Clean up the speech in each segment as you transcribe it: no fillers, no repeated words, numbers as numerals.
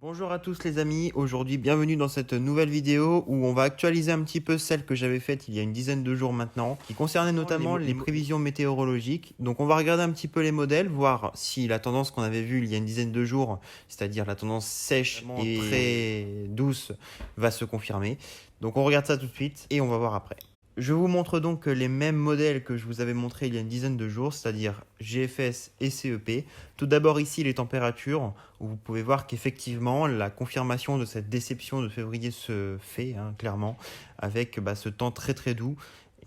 Bonjour à tous les amis, aujourd'hui bienvenue dans cette nouvelle vidéo où on va actualiser un petit peu celle que j'avais faite il y a une dizaine de jours maintenant, qui concernait notamment les prévisions météorologiques. Donc on va regarder un petit peu les modèles, voir si la tendance qu'on avait vue il y a une dizaine de jours, c'est-à-dire la tendance sèche et très douce, va se confirmer. Donc on regarde ça tout de suite et on va voir après. Je vous montre donc les mêmes modèles que je vous avais montré il y a une dizaine de jours, c'est-à-dire GFS et CEP. Tout d'abord ici les températures, où vous pouvez voir qu'effectivement la confirmation de cette déception de février se fait, clairement, avec ce temps très très doux.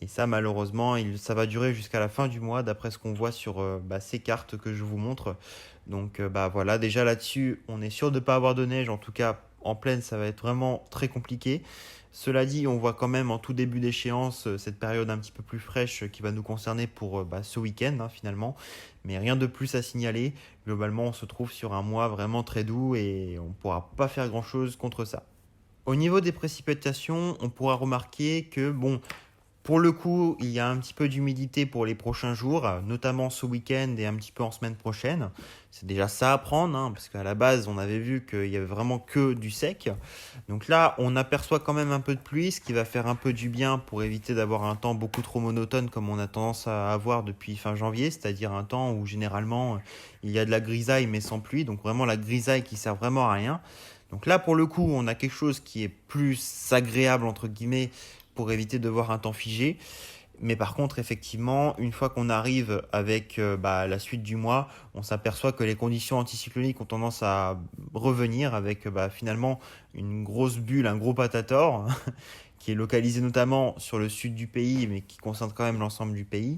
Et ça malheureusement, ça va durer jusqu'à la fin du mois, d'après ce qu'on voit sur ces cartes que je vous montre. Donc voilà, déjà là-dessus, on est sûr de ne pas avoir de neige, en tout cas en pleine, ça va être vraiment très compliqué. Cela dit, on voit quand même en tout début d'échéance cette période un petit peu plus fraîche qui va nous concerner pour ce week-end finalement. Mais rien de plus à signaler. Globalement, on se trouve sur un mois vraiment très doux et on ne pourra pas faire grand-chose contre ça. Au niveau des précipitations, on pourra remarquer que pour le coup, il y a un petit peu d'humidité pour les prochains jours, notamment ce week-end et un petit peu en semaine prochaine. C'est déjà ça à prendre, parce qu'à la base, on avait vu qu'il y avait vraiment que du sec. Donc là, on aperçoit quand même un peu de pluie, ce qui va faire un peu du bien pour éviter d'avoir un temps beaucoup trop monotone comme on a tendance à avoir depuis fin janvier, c'est-à-dire un temps où généralement il y a de la grisaille mais sans pluie, donc vraiment la grisaille qui sert vraiment à rien. Donc là, pour le coup, on a quelque chose qui est plus agréable, entre guillemets, pour éviter de voir un temps figé. Mais par contre, effectivement, une fois qu'on arrive avec la suite du mois, on s'aperçoit que les conditions anticycloniques ont tendance à revenir avec finalement une grosse bulle, un gros patator, qui est localisé notamment sur le sud du pays, mais qui concerne quand même l'ensemble du pays.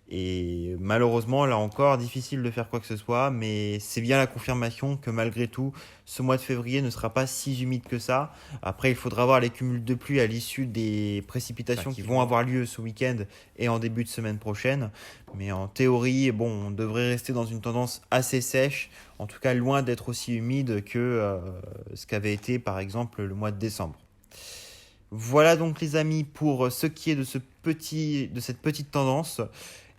Et malheureusement, là encore, difficile de faire quoi que ce soit, mais c'est bien la confirmation que malgré tout, ce mois de février ne sera pas si humide que ça. Après, il faudra voir les cumuls de pluie à l'issue des précipitations qui vont avoir lieu ce week-end et en début de semaine prochaine. Mais en théorie, on devrait rester dans une tendance assez sèche, en tout cas loin d'être aussi humide que ce qu'avait été par exemple le mois de décembre. Voilà donc les amis pour ce qui est de cette petite tendance.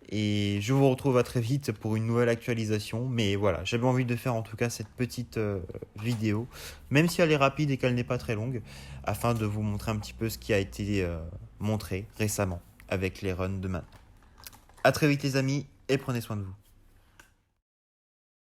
Et je vous retrouve à très vite pour une nouvelle actualisation. Mais voilà, j'avais envie de faire en tout cas cette petite vidéo, même si elle est rapide et qu'elle n'est pas très longue, afin de vous montrer un petit peu ce qui a été montré récemment avec les runs de maintenant. A très vite les amis et prenez soin de vous.